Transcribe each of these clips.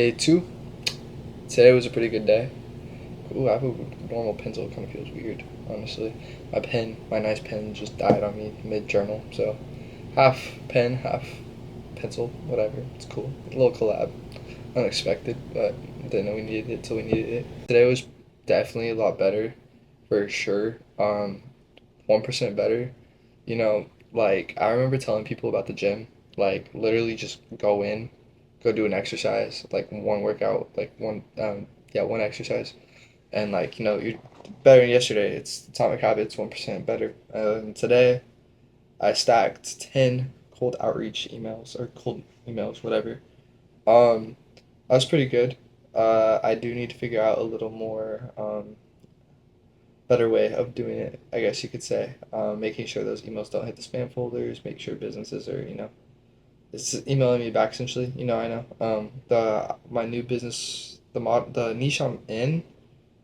Day 2. Today was a pretty good day. Ooh, I have a normal pencil. It kind of feels weird, honestly. My nice pen, just died on me mid journal. So, half pen, half pencil, whatever. It's cool. A little collab. Unexpected, but didn't know we needed it till we needed it. Today was definitely a lot better, for sure. 1% better. Like, I remember telling people about the gym. Like, literally just go in, go do an exercise, like one workout, one exercise, and like you're better than yesterday. It's Atomic Habits, 1% better. Today I stacked 10 cold outreach emails or cold emails, whatever. Um, I was pretty good. I do need to figure out a little more better way of doing it, I guess you could say. Making sure those emails don't hit the spam folders, make sure businesses are it's emailing me back essentially. I know. The my new business, the niche I'm in,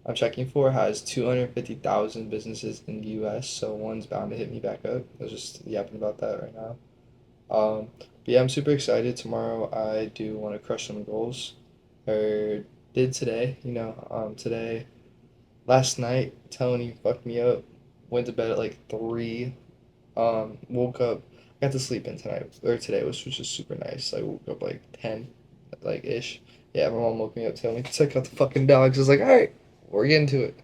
I'm checking for has 250,000 businesses in the U.S. So one's bound to hit me back up. I was just yapping about that right now. But yeah, I'm super excited. Tomorrow I do want to crush some goals. Or did today. Today last night Tony fucked me up. Went to bed at like 3. Woke up. Got to sleep in tonight or today, which was super nice. I woke up like 10, like ish. Yeah, my mom woke me up, telling me to check out the fucking dogs. I was like, all right, we're getting to it.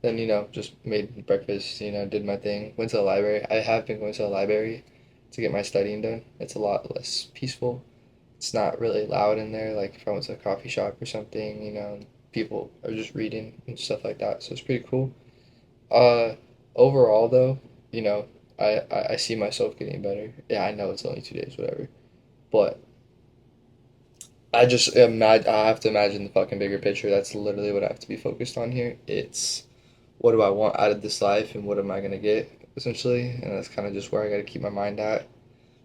Then just made breakfast. Did my thing. Went to the library. I have been going to the library to get my studying done. It's a lot less peaceful. It's not really loud in there. Like if I went to a coffee shop or something, people are just reading and stuff like that. So it's pretty cool. Uh, Overall though, you know, I see myself getting better. Yeah, I know it's only 2 days, whatever. But I have to imagine the fucking bigger picture. That's literally what I have to be focused on here. It's what do I want out of this life and what am I gonna get essentially, and that's kind of just where I gotta keep my mind at.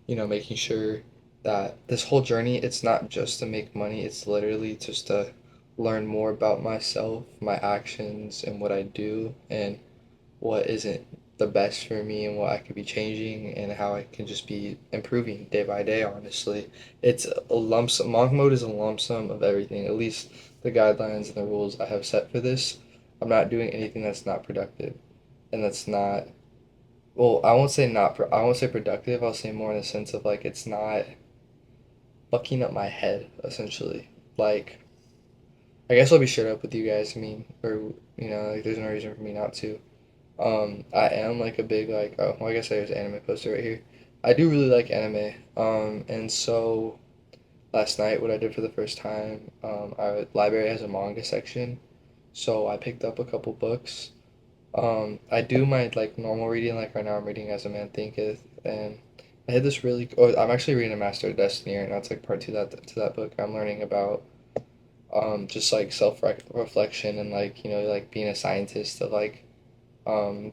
Making sure that this whole journey, it's not just to make money. It's literally just to learn more about myself, my actions, and what I do, and what isn't the best for me and what I could be changing and how I can just be improving day by day, honestly. It's a lump sum. Monk mode is a lump sum of everything, at least the guidelines and the rules I have set for this. I'm not doing anything that's not productive and that's not, well, I won't say productive, I'll say more in the sense of like it's not fucking up my head, essentially. Like, I guess I'll be straight up with you guys, like there's no reason for me not to. I am like a big like well, I guess there's anime poster right here. I do really like anime. And so last night what I did for the first time, our library has a manga section, so I picked up a couple books. I do my like normal reading, like right now I'm reading As a Man Thinketh, and I had this really. Oh, I'm actually reading a Master of Destiny right now. It's like part two that book. I'm learning about just like self reflection and like like being a scientist of like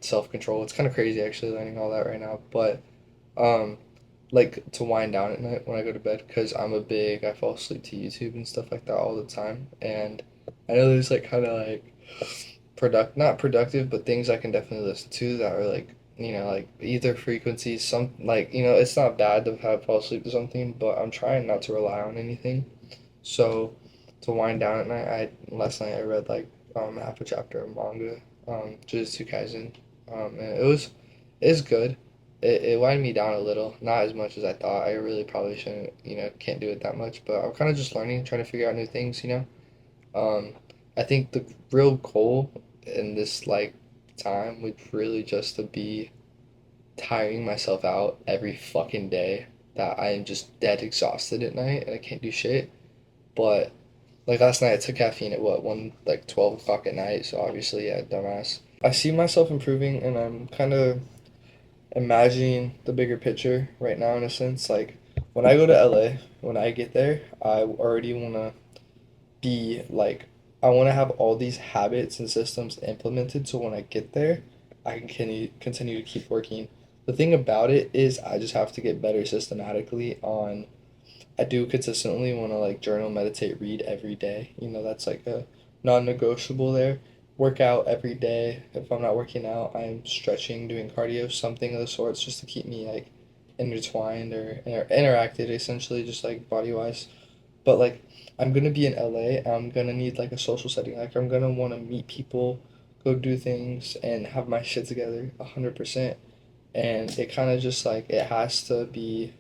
self control. It's kind of crazy actually learning all that right now, but um, like to wind down at night when I go to bed because I fall asleep to YouTube and stuff like that all the time, and I know there's like kind of like not productive, but things I can definitely listen to that are like like either frequencies, some like it's not bad to have fall asleep to something, but I'm trying not to rely on anything. So to wind down at night, I last night I read like half a chapter of manga, Jujutsu Kaisen, and it is good. It winded me down a little, not as much as I thought. I really probably shouldn't, can't do it that much, but I'm kind of just learning, trying to figure out new things. Um, I think the real goal in this like time would really just to be tiring myself out every fucking day that I am just dead exhausted at night and I can't do shit. But like last night, I took caffeine at what 12 o'clock at night. So obviously, yeah, dumbass. I see myself improving, and I'm kind of imagining the bigger picture right now. In a sense, like when I go to LA, when I get there, I already wanna be like, I wanna have all these habits and systems implemented. So when I get there, I can continue to keep working. The thing about it is, I just have to get better systematically on. I do consistently want to like journal, meditate, read every day. That's like a non-negotiable there. Work out every day. If I'm not working out, I'm stretching, doing cardio, something of the sorts, just to keep me like intertwined or interacted, essentially, just like body wise. But like I'm gonna be in LA, I'm gonna need like a social setting. Like I'm gonna want to meet people, go do things, and have my shit together 100%. And it kind of just like it has to be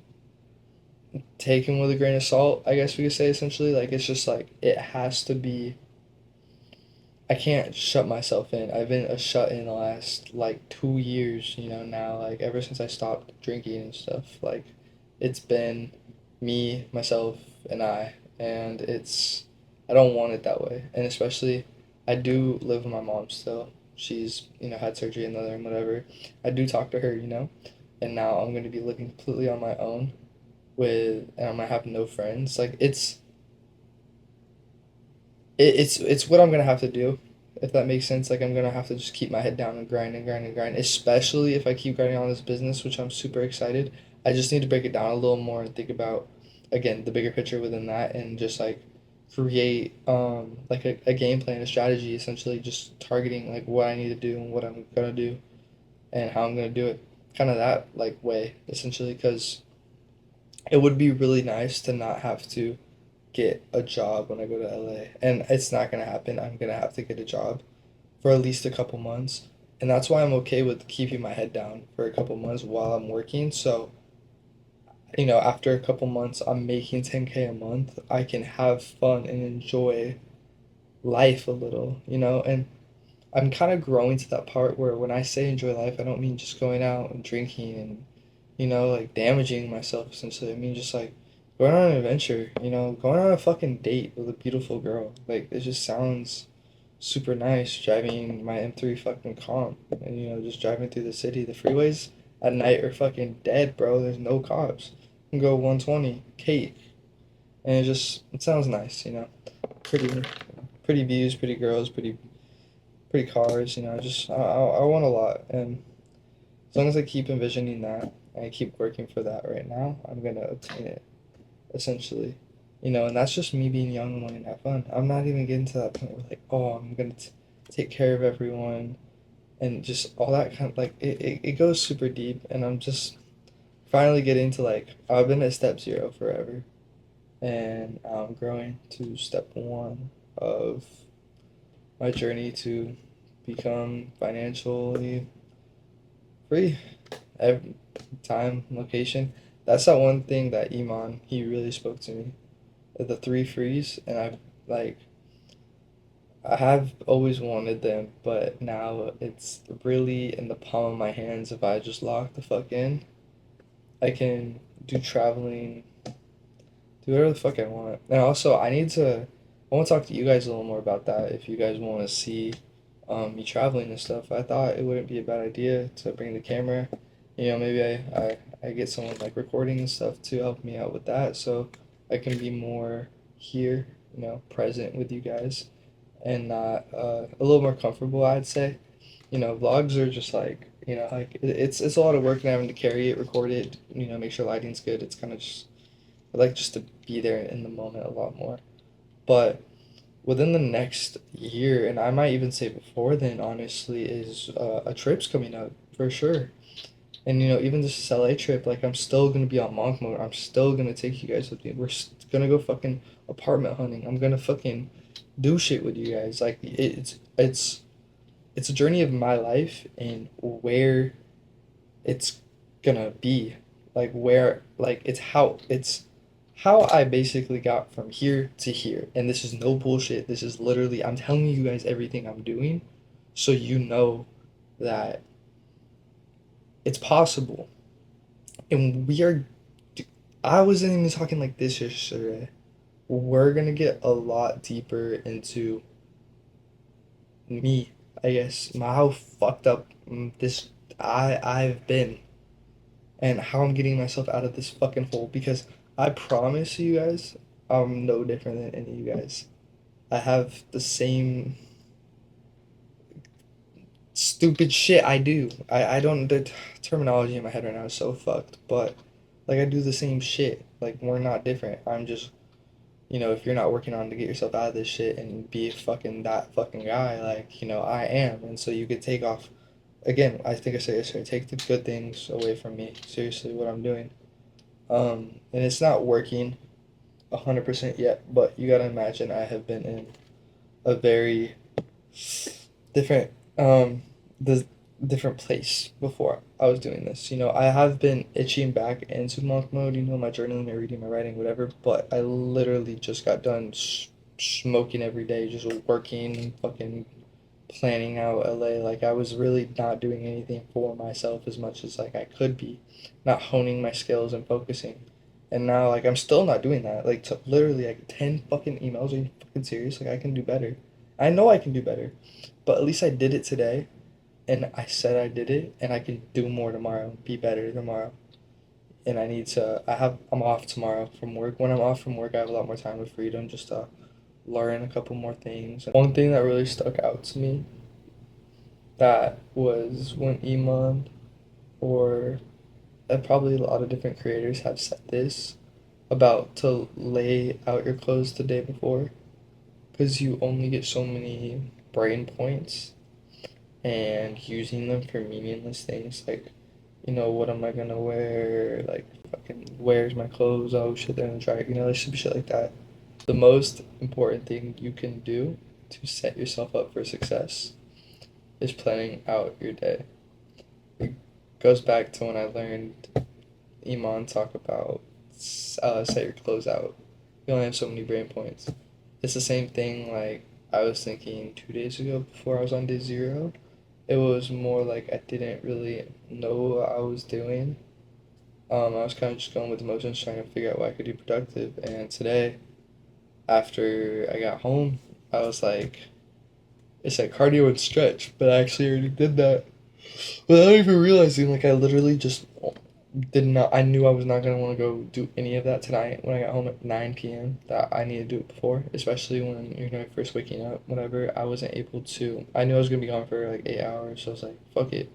taken with a grain of salt, I guess we could say essentially. Like it's just like it has to be. I can't shut myself in. I've been a shut in the last like 2 years, now, like ever since I stopped drinking and stuff. Like it's been me, myself, and I, and I don't want it that way. And especially, I do live with my mom still. She's, had surgery in the other and whatever. I do talk to her. And now I'm gonna be living completely on my own and I'm gonna have no friends. Like it's what I'm gonna have to do, if that makes sense. Like I'm gonna have to just keep my head down and grind and grind and grind. Especially if I keep grinding on this business, which I'm super excited. I just need to break it down a little more and think about, again, the bigger picture within that, and just like create like a game plan, a strategy, essentially just targeting like what I need to do and what I'm gonna do and how I'm gonna do it. Kind of that like way, essentially, because it would be really nice to not have to get a job when I go to LA. And it's not gonna happen. I'm gonna have to get a job for at least a couple months. And that's why I'm okay with keeping my head down for a couple months while I'm working. So, after a couple months, I'm making 10K a month. I can have fun and enjoy life a little, and I'm kind of growing to that part where when I say enjoy life, I don't mean just going out and drinking and, like damaging myself essentially. I mean just like going on an adventure, going on a fucking date with a beautiful girl. Like it just sounds super nice driving my M3 fucking comp and, just driving through the city. The freeways at night are fucking dead, bro. There's no cops. You can go 120, Kate. And it sounds nice, Pretty, pretty views, pretty girls, pretty cars, just I want a lot, and as long as I keep envisioning that and I keep working for that right now, I'm gonna obtain it essentially, and that's just me being young and wanting to have fun. I'm not even getting to that point where like, oh, I'm gonna take care of everyone and just all that kind of like it goes super deep, and I'm just finally getting to like I've been at step zero forever, and I'm growing to step one of my journey to become financially free. Every time, location. That's that one thing that Iman, he really spoke to me. The three frees, and like I have always wanted them, but now it's really in the palm of my hands. If I just lock the fuck in, I can do traveling, do whatever the fuck I want. And also, I want to talk to you guys a little more about that. If you guys want to see me traveling and stuff, I thought it wouldn't be a bad idea to bring the camera. Maybe I get someone like recording and stuff to help me out with that, so I can be more here, present with you guys, and not a little more comfortable, I'd say. Vlogs are just like, like it's a lot of work and having to carry it, record it, make sure lighting's good. It's kind of just I like just to be there in the moment a lot more. But within the next year, and I might even say before then, honestly, is a trip's coming up for sure. And even this LA trip, like I'm still gonna be on monk mode. I'm still gonna take you guys with me. Gonna go fucking apartment hunting. I'm gonna fucking do shit with you guys. Like it's a journey of my life and where it's gonna be, like where like it's how I basically got from here to here. And this is no bullshit. This is literally I'm telling you guys everything I'm doing, so that it's possible. And I wasn't even talking like this yesterday. We're gonna get a lot deeper into me, I guess, how fucked up this I've been, and how I'm getting myself out of this fucking hole, because I promise you guys, I'm no different than any of you guys. I have the same stupid shit I do. I don't, the terminology in my head right now is so fucked, but like I do the same shit. Like we're not different. I'm just, if you're not working on to get yourself out of this shit and be fucking that fucking guy, like, I am. And so you could take off, again, I think I said yesterday, take the good things away from me. Seriously, what I'm doing. And it's not working. 100% yet, but you gotta imagine I have been in a very different the different place before I was doing this. You know, I have been itching back into monk mode, you know, my journaling, my reading, my writing, whatever, but I literally just got done smoking every day, just working, fucking planning out LA. Like I was really not doing anything for myself as much as like I could be, not honing my skills and focusing. And now like I'm still not doing that. Like literally like 10 fucking emails. Are you fucking serious? Like I can do better. I know I can do better. But at least I did it today and I said I did it and I can do more tomorrow, be better tomorrow. And I'm off tomorrow from work. When I'm off from work, I have a lot more time with freedom just to learn a couple more things. One thing that really stuck out to me that was when Iman or probably a lot of different creators have said this about to lay out your clothes the day before because you only get so many brain points and using them for meaningless things like, you know, what am I gonna wear? Like, fucking, where's my clothes? Oh shit, they're in the dryer. You know, there should be shit like that. The most important thing you can do to set yourself up for success is planning out your day. It goes back to when I learned Iman talk about set your clothes out. You only have so many brain points. It's the same thing like I was thinking 2 days ago before I was on day zero. It was more like I didn't really know what I was doing. I was kind of just going with emotions, trying to figure out what I could do productive. And today, after I got home, I was like, it's like cardio and stretch, but I actually already did that without even realizing. Like I literally just did not. I knew I was not gonna want to go do any of that tonight when I got home at 9 p.m. That I need to do it before, especially when you're first waking up. Whatever, I wasn't able to. I knew I was gonna be gone for like 8 hours, so I was like, fuck it.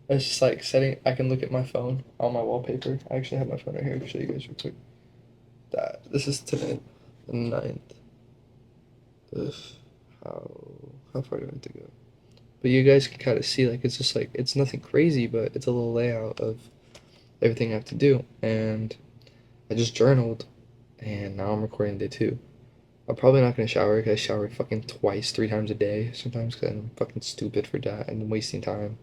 It's just like setting. I can look at my phone on my wallpaper. I actually have my phone right here. I can show you guys real quick. That this is today, the 9th. Ugh, how far do I have to go? But you guys can kind of see like it's just like it's nothing crazy, but it's a little layout of everything I have to do. And I just journaled, and now I'm recording day two. I'm probably not gonna shower because I shower fucking twice, 3 times a day sometimes because I'm fucking stupid for that and wasting time.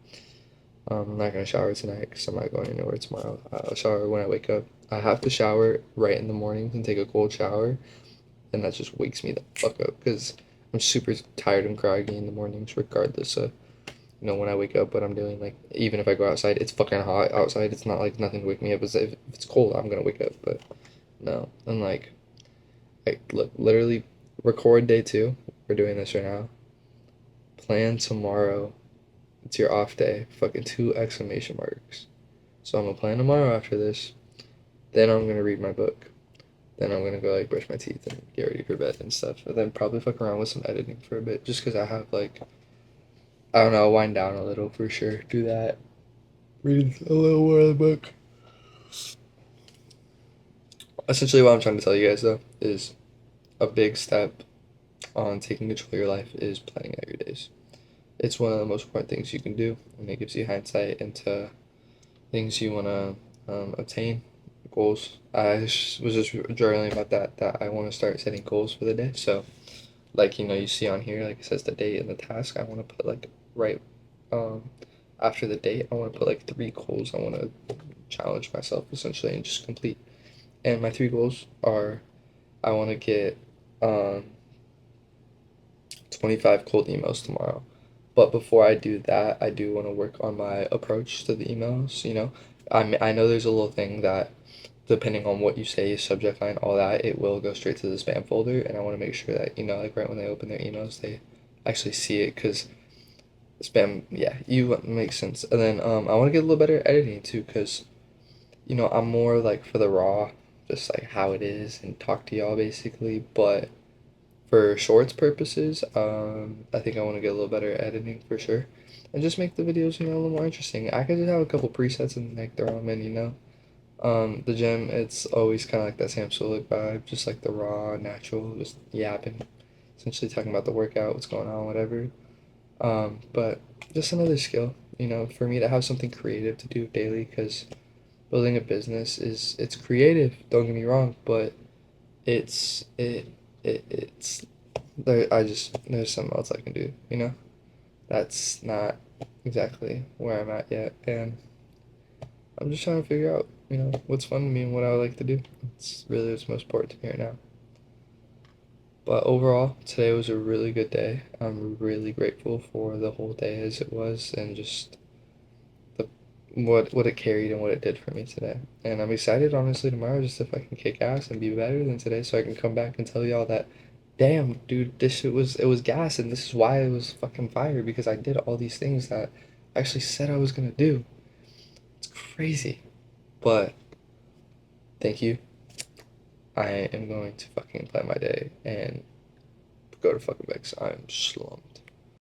I'm not gonna shower tonight because I'm not going anywhere tomorrow. I'll shower when I wake up. I have to shower right in the mornings and take a cold shower, and that just wakes me the fuck up because I'm super tired and groggy in the mornings, regardless of when I wake up what I'm doing. Like even if I go outside, it's fucking hot outside. It's not like nothing to wake me up. If it's cold, I'm gonna wake up. But no, and like look, literally record day two. We're doing this right now. Plan tomorrow. It's your off day. Fucking two exclamation marks. So I'm gonna plan tomorrow after this. Then I'm gonna read my book. Then I'm gonna go like brush my teeth and get ready for bed and stuff. And then probably fuck around with some editing for a bit, just because I have like I don't know, wind down a little for sure. Do that. Read a little more of the book. Essentially, what I'm trying to tell you guys though is a big step on taking control of your life is planning out your days. It's one of the most important things you can do, and it gives you hindsight into things you want to obtain, goals. Was just journaling about that I want to start setting goals for the day. So, like you see on here, like it says the date and the task. I want to put like right um, after the date. I want to put like 3 goals. I want to challenge myself essentially and just complete. And my 3 goals are I want to get um, 25 cold emails tomorrow. But before I do that, I do want to work on my approach to the emails. I know there's a little thing that, depending on what you say, subject line, all that, it will go straight to the spam folder. And I want to make sure that, like right when they open their emails, they actually see it because spam, yeah, you makes sense. And then I want to get a little better at editing too because, I'm more like for the raw, just like how it is and talk to y'all basically. But for shorts purposes, I think I want to get a little better at editing for sure, and just make the videos, a little more interesting. I could just have a couple presets and like throw them in. The gym, it's always kind of like that Sam Sulek vibe, just like the raw, natural, just yapping, essentially talking about the workout, what's going on, whatever. But just another skill, for me to have something creative to do daily, because building a business it's creative. Don't get me wrong, but it's there. I just there's something else I can do. You know, that's not exactly where I'm at yet, and I'm just trying to figure out, what's fun to me and what I would like to do. It's really what's most important to me right now. But overall, today was a really good day. I'm really grateful for the whole day as it was, and just the what it carried and what it did for me today. And I'm excited, honestly, tomorrow, just if I can kick ass and be better than today, so I can come back and tell y'all that, damn, dude, this shit was gas, and this is why it was fucking fire, because I did all these things that I actually said I was gonna do. It's crazy. But thank you. I am going to fucking plan my day and go to fucking bed 'cause I'm slumped.